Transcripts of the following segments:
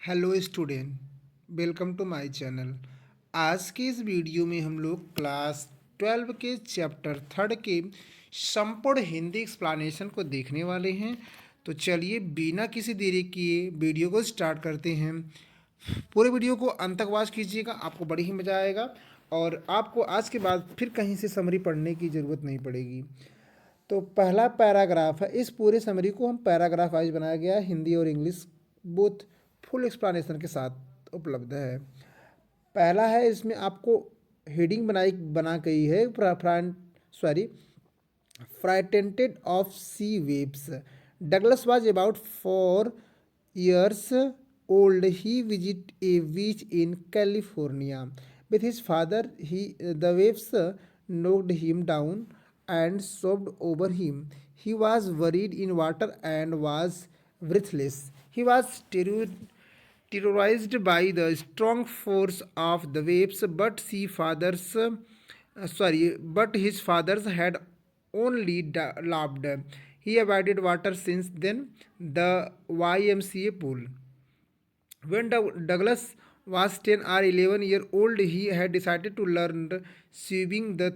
Hello student, welcome to my channel. आज के इस वीडियो में हम लोग क्लास 12 के चैप्टर 3 के संपूर्ण हिंदी एक्सप्लेनेशन को देखने वाले हैं। तो चलिए बिना किसी देरी किए वीडियो को स्टार्ट करते हैं। पूरे वीडियो को अंत तक वॉच कीजिएगा, आपको बड़ी ही मज़ा आएगा और आपको आज के बाद फिर कहीं से समरी पढ़ने की ज़रूरत नहीं पड़ेगी। तो पहला पैराग्राफ है, इस पूरे समरी को हम पैराग्राफ वाइज बनाया गया है, हिंदी और इंग्लिश बोथ फुल एक्सप्लेनेशन के साथ उपलब्ध है। पहला है, इसमें आपको हेडिंग बना गई है, frightened of sea waves. Douglas was about 4 years old. He visited a beach in California with his father. The waves knocked him down and swept over him. He was buried in water and was breathless. He was terrorized by the strong force of the waves, but his fathers had only laughed. He avoided water since then. The YMCA pool. When Douglas was 10 or 11 years old, he had decided to learn swimming. The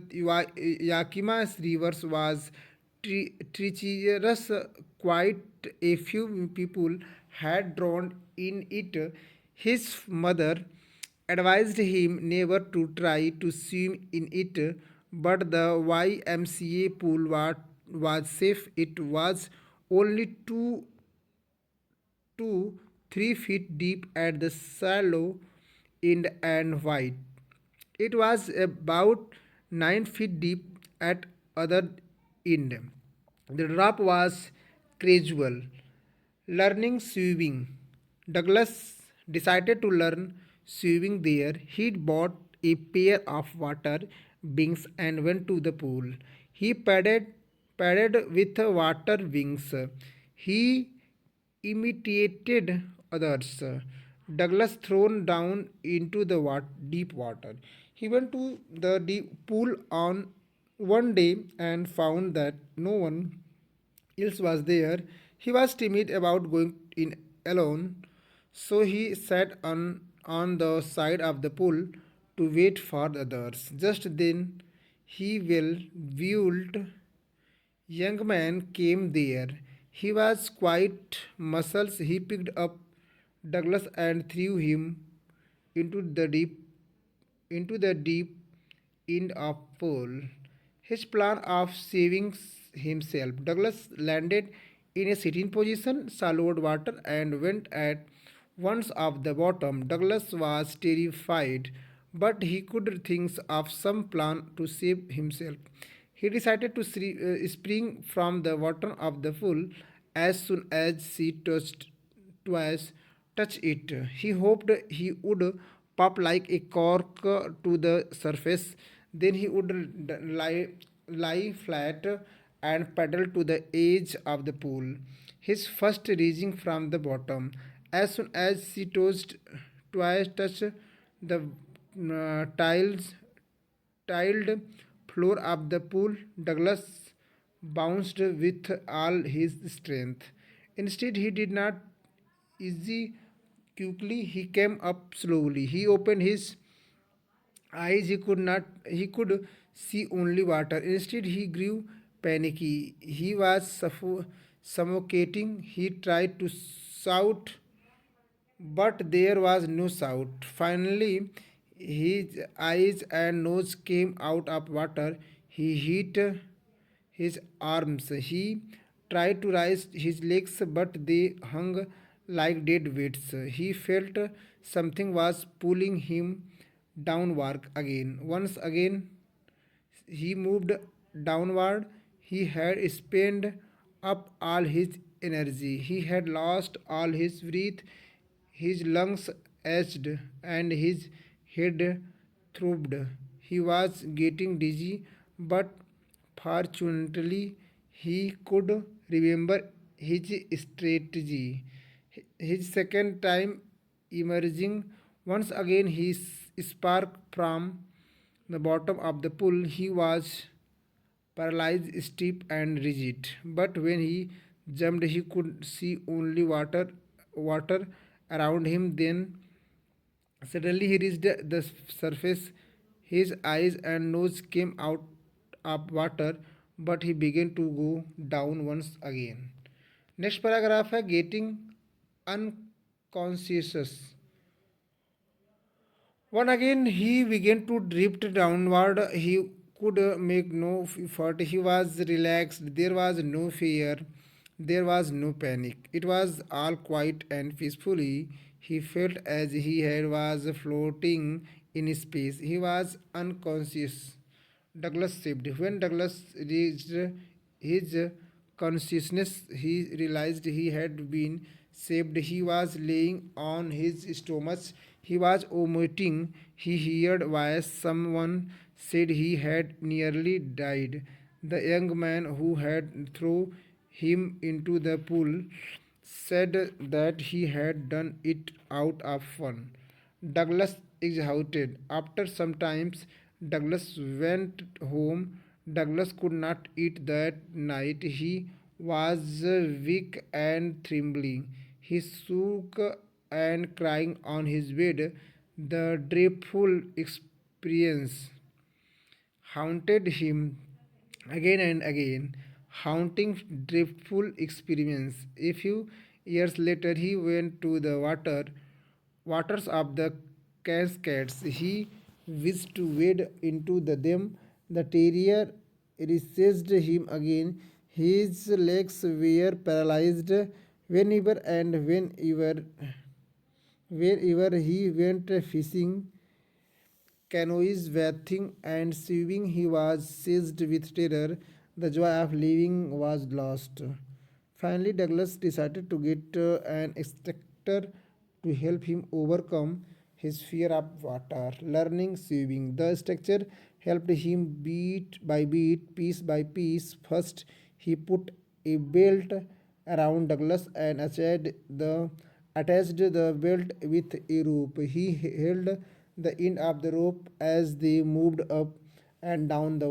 Yakima River was treacherous. Quite a few people had drowned in it. His mother advised him never to try to swim in it, but the YMCA pool was safe. It was only 2 to 3 feet deep at the shallow end and wide. It was about 9 feet deep at other end. The drop was gradual. Learning swimming. Douglas decided to learn swimming there. He bought a pair of water wings and went to the pool. He paddled with water wings. He imitated others. Douglas thrown down into the deep water. He went to the deep pool on one day and found that no one else was there. He was timid about going in alone, so he sat on the side of the pool to wait for the others. Just then, he well viewed young man came there. He was quite muscles. He picked up Douglas and threw him into the deep into the deep end of pool. His plan of saving himself. Douglas landed in a sitting position, swallowed water, and went at once off the bottom. Douglas was terrified, but he could think of some plan to save himself. He decided to spring from the bottom of the pool as soon as he twice touch it. He hoped he would pop like a cork to the surface. Then he would lie flat and paddle to the edge of the pool. His first rising from the bottom. As soon as he twice touched the tiled floor of the pool, Douglas bounced with all his strength. Instead, he did not easy quickly. He came up slowly. He opened his eyes. He could see only water. Instead, he grew panicky. He was suffocating. He tried to shout, but there was no shout. Finally, his eyes and nose came out of water. He hit his arms. He tried to raise his legs, but they hung like dead weights. He felt something was pulling him downward again. Once again, he moved downward. He had spent up all his energy. He had lost all his breath. His lungs ached and his head throbbed. He was getting dizzy, but fortunately, he could remember his strategy. His second time emerging, once again he sparked from the bottom of the pool. He was paralyzed, stiff, and rigid. But when he jumped, he could see only water around him. Then suddenly he reached the surface. His eyes and nose came out of water, but he began to go down once again. Next paragraph है getting unconscious. Once again, he began to drift downward. He could make no effort. He was relaxed. There was no fear. There was no panic. It was all quiet and peacefully. He felt as he had was floating in space. He was unconscious. Douglas saved. When Douglas reached his consciousness, he realized he had been saved. He was laying on his stomach. He was vomiting. He heard voice. Someone said he had nearly died. The young man who had thrown him into the pool said that he had done it out of fun. Douglas exhausted. After some time, Douglas went home. Douglas could not eat that night. He was weak and trembling. He shook and crying on his bed. The dreadful experience haunted him again and again, haunting dreadful experience. A few years later, he went to the waters of the Cascades. He wished to wade into them. The terrier resisted him again. His legs were paralyzed whenever and wherever he went fishing, canoes, bathing, and swimming, he was seized with terror. The joy of living was lost. Finally, Douglas decided to get an instructor to help him overcome his fear of water. Learning swimming, the instructor helped him beat by beat, piece by piece. First, he put a belt around Douglas and attached the belt with a rope. He held the end of the rope as they moved up and down the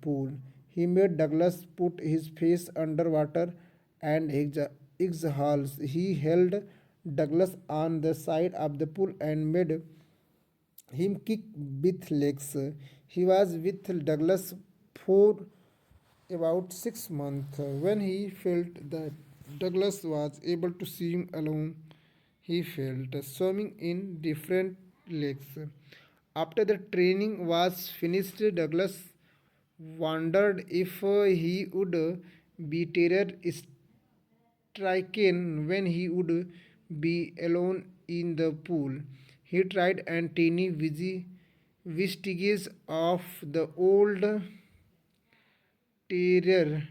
pool. He made Douglas put his face under water and exhales. He held Douglas on the side of the pool and made him kick with legs. He was with Douglas for about 6 months. When he felt that Douglas was able to swim alone, he felt swimming in different lakes. After the training was finished, Douglas wondered if he would be terror stricken when he would be alone in the pool. He tried and tiny vestiges of the old terror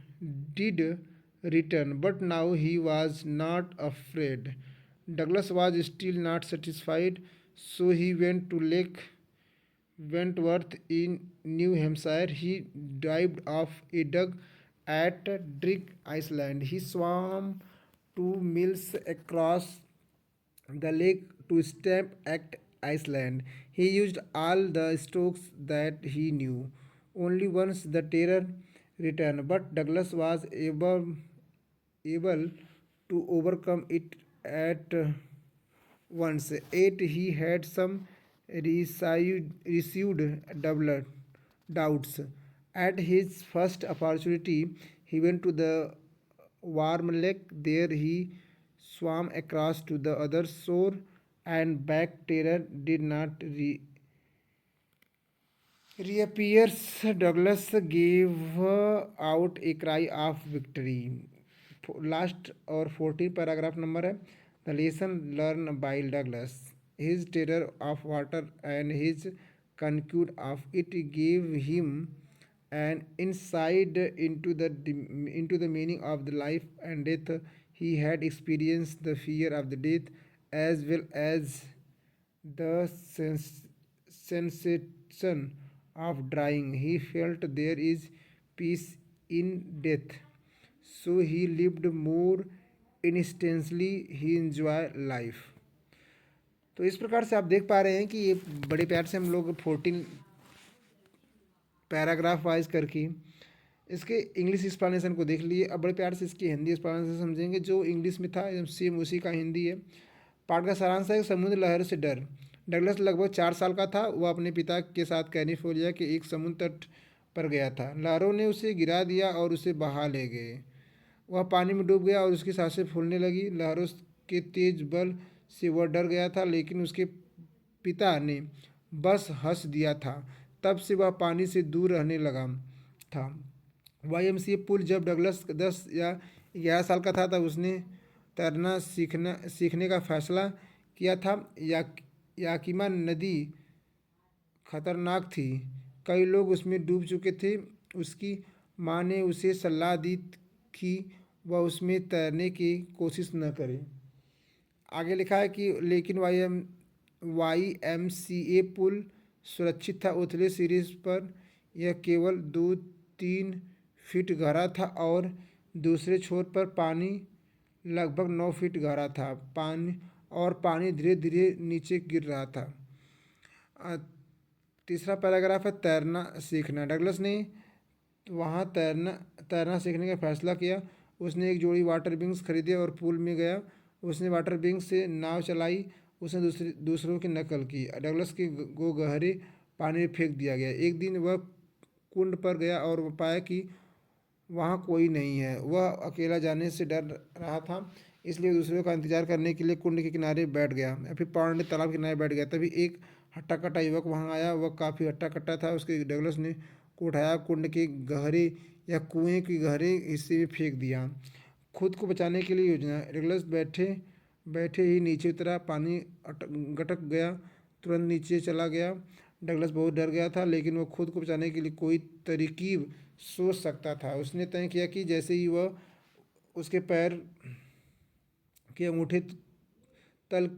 did return, but now he was not afraid. Douglas was still not satisfied, so he went to Lake Wentworth in New Hampshire. He dived off a dug at Drake Island. He swam 2 miles across the lake to stamp at Iceland. He used all the strokes that he knew. Only once the terror returned, but Douglas was able to overcome it at once. Yet he had some received doubts. At his first opportunity, he went to the warm lake. There he swam across to the other shore and back. Terror did not reappears. Douglas gave out a cry of victory. Last और 14 paragraph number है the lesson learned by Douglas. His terror of water and his conquest of it gave him an insight into the meaning of the life and death. He had experienced the fear of the death as well as the sensation of dying. He felt there is peace in death, so he lived more intensely. He enjoyed life. तो इस प्रकार से आप देख पा रहे हैं कि ये बड़े प्यार से हम लोग 14 पैराग्राफ वाइज करके इसके इंग्लिश एक्सप्लेनेशन को देख लिए. अब बड़े प्यार से इसकी हिंदी एक्सप्लेनेशन समझेंगे. जो इंग्लिश में था सेम उसी का हिंदी है. पाठ का सारांश है समुद्र लहरों से डर। डगलस लगभग 4 साल का था। वह अपने पिता के साथ कैलिफोर्निया के एक समुद्र तट पर गया था। लहरों ने उसे गिरा दिया और उसे बहा ले गए। वह पानी में डूब गया और उसकी सांसें फूलने लगी। लहरों के तेज बल से वह डर गया था, लेकिन उसके पिता ने बस हंस दिया था। तब से वह पानी से दूर रहने लगा था। YMCA पुल जब डगलस 10 या 11 साल का था तब उसने तैरना सीखने का फैसला किया था। याकिमा नदी खतरनाक थी। कई लोग उसमें डूब चुके थे। उसकी माँ ने उसे सलाह दी कि वह उसमें तैरने की कोशिश न करे। आगे लिखा है कि लेकिन YMCA पुल सुरक्षित था। उथले सिरे पर यह केवल 2-3 फीट गहरा था और दूसरे छोर पर पानी लगभग 9 फीट गहरा था। पानी धीरे धीरे नीचे गिर रहा था। तीसरा पैराग्राफ है तैरना सीखना। डगलस ने वहाँ तैरना सीखने का फैसला किया। उसने एक जोड़ी वाटर विंग्स खरीदे और पूल में गया। उसने वाटर विंग्स से नाव चलाई। उसने दूसरों की नकल की। डगलस को गहरे पानी में फेंक दिया गया। एक दिन वह कुंड पर गया और वह पाया कि वहाँ कोई नहीं है। वह अकेला जाने से डर रहा था, इसलिए दूसरों का इंतजार करने के लिए कुंड के किनारे बैठ गया या फिर पौंड तालाब के किनारे बैठ गया। तभी एक हट्टा कट्टा युवक वहाँ आया। वह काफ़ी हट्टा कट्टा था। उसके डगलस ने को उठाया, कुंड के गहरे या कुएं के गहरे हिस्से में फेंक दिया। खुद को बचाने के लिए योजना। डगलस बैठे बैठे ही नीचे उतरा। पानी गटक गया, तुरंत नीचे चला गया। डगलस बहुत डर गया था, लेकिन वह खुद को बचाने के लिए कोई तरकीब सोच सकता था। उसने तय किया कि जैसे ही वह उसके पैर के अंगूठे तल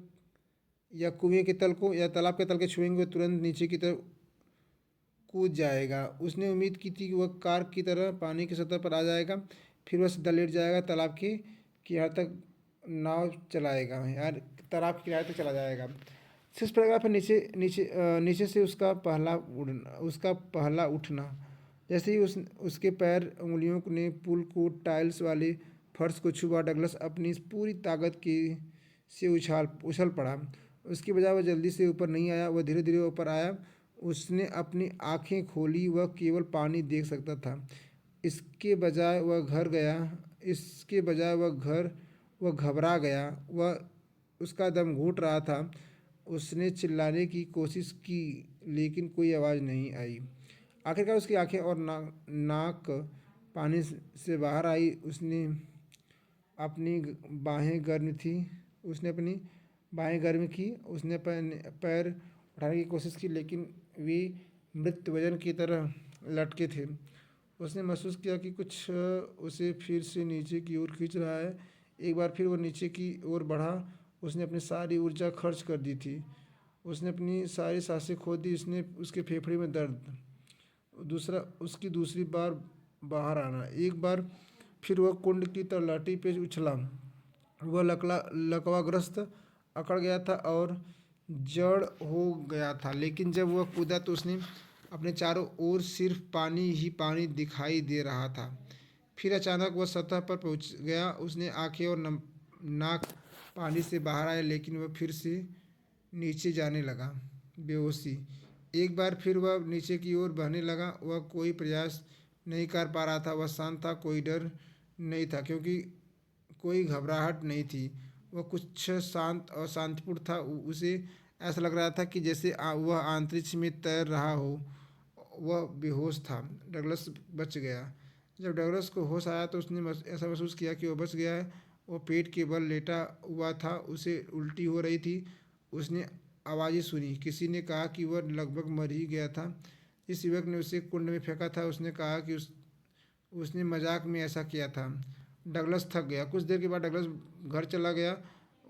या कुएं के तल को या तालाब के तल के छुएंगे, वह तुरंत नीचे की तरफ कूद जाएगा। उसने उम्मीद की थी कि वह कार की तरह पानी की सतह पर आ जाएगा, फिर वह सीधा लेट जाएगा, तालाब के किनारे तक नाव चलाएगा यार तालाब के किनारे तक चला जाएगा। 6 पैराग्राफ है नीचे से उसका पहला उठना। जैसे ही उसके पैर उंगलियों ने पुल को टाइल्स वाले फर्श को छुआ, डगलस अपनी पूरी ताकत से उछल पड़ा। उसकी बजाय वह जल्दी से ऊपर नहीं आया, वह धीरे धीरे ऊपर आया। उसने अपनी आंखें खोली। वह केवल पानी देख सकता था। इसके बजाय वह घबरा गया। उसका दम घुट रहा था। उसने चिल्लाने की कोशिश की, लेकिन कोई आवाज़ नहीं आई। आखिरकार उसकी आंखें और नाक पानी से बाहर आई। अपनी बाहें गर्म थी उसने अपनी बाहें गर्म की। उसने पैर उठाने की कोशिश की, लेकिन वे मृत वजन की तरह लटके थे। उसने महसूस किया कि कुछ उसे फिर से नीचे की ओर खींच रहा है। एक बार फिर वो नीचे की ओर बढ़ा। उसने अपनी सारी ऊर्जा खर्च कर दी थी। उसने अपनी सारी सांसें खो दी। उसके फेफड़े में दर्द। उसकी दूसरी बार बाहर आना। एक बार फिर वह कुंड की तलहटी पे उछला। वह लकवाग्रस्त अकड़ गया था और जड़ हो गया था, लेकिन जब वह कूदा तो उसने अपने चारों ओर सिर्फ पानी ही पानी दिखाई दे रहा था। फिर अचानक वह सतह पर पहुंच गया। उसने आंखें और नाक पानी से बाहर आए, लेकिन वह फिर से नीचे जाने लगा। बेहोशी। एक बार फिर वह नीचे की ओर बहने लगा। वह कोई प्रयास नहीं कर पा रहा था। वह शांत था। कोई डर नहीं था, क्योंकि कोई घबराहट नहीं थी। वह कुछ शांत और शांतिपूर्ण था। उसे ऐसा लग रहा था कि जैसे वह अंतरिक्ष में तैर रहा हो। वह बेहोश था। डगलस बच गया। जब डगलस को होश आया तो उसने ऐसा महसूस किया कि वह बच गया है। वह पेट के बल लेटा हुआ था। उसे उल्टी हो रही थी। उसने आवाज़ें सुनी। किसी ने कहा कि वह लगभग मर ही गया था। इस युवक ने उसे कुंड में फेंका था। उसने कहा कि उसने मजाक में ऐसा किया था। डगलस थक गया। कुछ देर के बाद डगलस घर चला गया।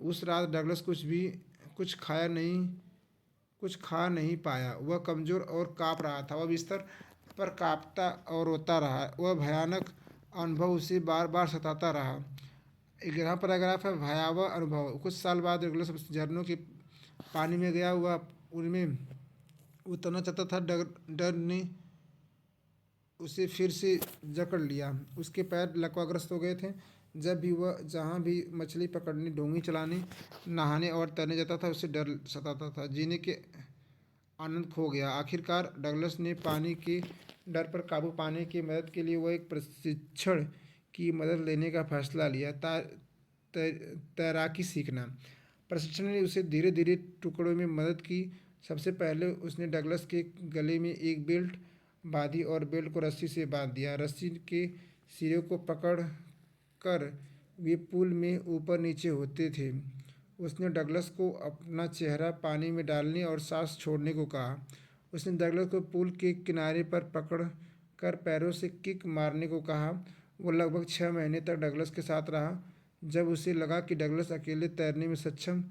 उस रात डगलस कुछ खा नहीं पाया। वह कमज़ोर और काँप रहा था। वह बिस्तर पर काँपता और रोता रहा। वह भयानक अनुभव उसे बार बार सताता रहा। 11 पैराग्राफ है भयावह अनुभव। कुछ साल बाद डगलस झरनों के पानी में गया। वह उनमें उतरना चाहता था। डर ने उसे फिर से जकड़ लिया। उसके पैर लकवाग्रस्त हो गए थे। जब भी वह जहाँ भी मछली पकड़ने, डोंगी चलाने, नहाने और तैरने जाता था, उसे डर सताता था। जीने के आनंद खो गया। आखिरकार डगलस ने पानी के डर पर काबू पाने की मदद के लिए वह एक प्रशिक्षण की मदद लेने का फैसला लिया। तैराकी सीखना। प्रशिक्षण ने उसे धीरे धीरे टुकड़ों में मदद की। सबसे पहले उसने डगलस के गले में एक बेल्ट बांधी और बेल्ट को रस्सी से बांध दिया। रस्सी के सिरे को पकड़ कर वे पुल में ऊपर नीचे होते थे। उसने डगलस को अपना चेहरा पानी में डालने और सांस छोड़ने को कहा। उसने डगलस को पुल के किनारे पर पकड़ कर पैरों से किक मारने को कहा। वो लगभग 6 महीने तक डगलस के साथ रहा। जब उसे लगा कि डगलस अकेले तैरने में सक्षम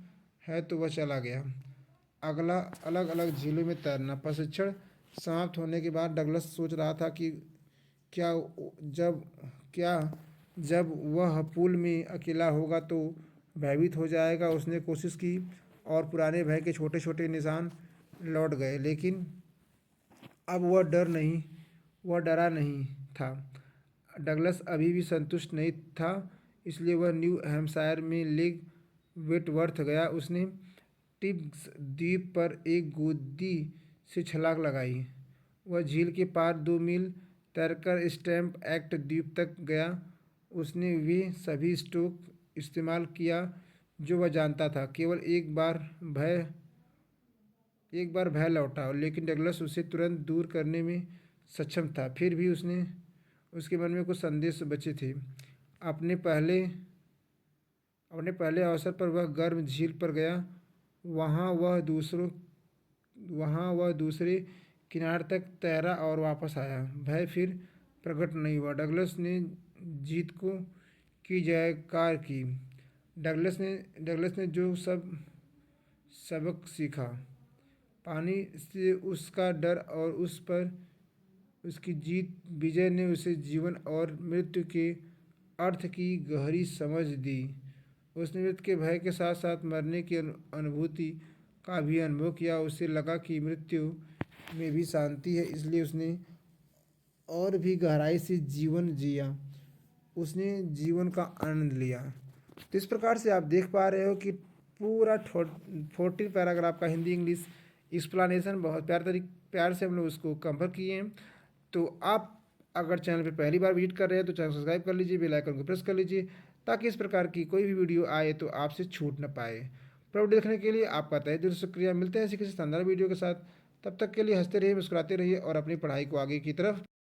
है तो वह चला गया। अगला, अलग अलग झीलों में तैरना। प्रशिक्षण समाप्त होने के बाद डगलस सोच रहा था कि क्या जब क्या जब वह पूल में अकेला होगा तो भयभीत हो जाएगा। उसने कोशिश की और पुराने भय के छोटे छोटे निशान लौट गए, लेकिन अब वह डरा नहीं था। डगलस अभी भी संतुष्ट नहीं था, इसलिए वह न्यू हैम्पशायर में लेक वेटवर्थ गया। उसने टिब्स द्वीप पर एक गोदी से छलांग लगाई। वह झील के पार 2 मील तैरकर स्टैम्प एक्ट द्वीप तक गया। उसने वे सभी स्ट्रोक इस्तेमाल किया जो वह जानता था। केवल एक बार भय लौटा, लेकिन डगलस उसे तुरंत दूर करने में सक्षम था। फिर भी उसके मन में कुछ संदेश बचे थे। अपने पहले अपने पहले अवसर पर वह गर्म झील पर गया। वहाँ वह दूसरे किनारे तक तैरा और वापस आया। भय फिर प्रकट नहीं हुआ। डगलस ने जीत को की जयकार की। डगलस ने जो सबक सीखा। पानी से उसका डर और उस पर उसकी जीत विजय ने उसे जीवन और मृत्यु के अर्थ की गहरी समझ दी। उसने मृत्यु के भय के साथ साथ मरने की अनुभूति का भी अनुभव किया। उसे लगा कि मृत्यु में भी शांति है, इसलिए उसने और भी गहराई से जीवन जिया। उसने जीवन का आनंद लिया। तो इस प्रकार से आप देख पा रहे हो कि पूरा 14 पैराग्राफ का हिंदी इंग्लिश एक्सप्लेनेशन बहुत प्यार से हम लोग उसको कवर किए हैं। तो आप अगर चैनल पर पहली बार विजिट कर रहे हैं तो चैनल सब्सक्राइब कर लीजिए, बेल आइकन को प्रेस कर लीजिए, ताकि इस प्रकार की कोई भी वीडियो आए तो आपसे छूट न पाए। पूरा वीडियो देखने के लिए आपका तहे दिल से शुक्रिया। मिलते हैं ऐसी किसी शानदार वीडियो के साथ। तब तक के लिए हंसते रहिए, मुस्कुराते रहिए और अपनी पढ़ाई को आगे की तरफ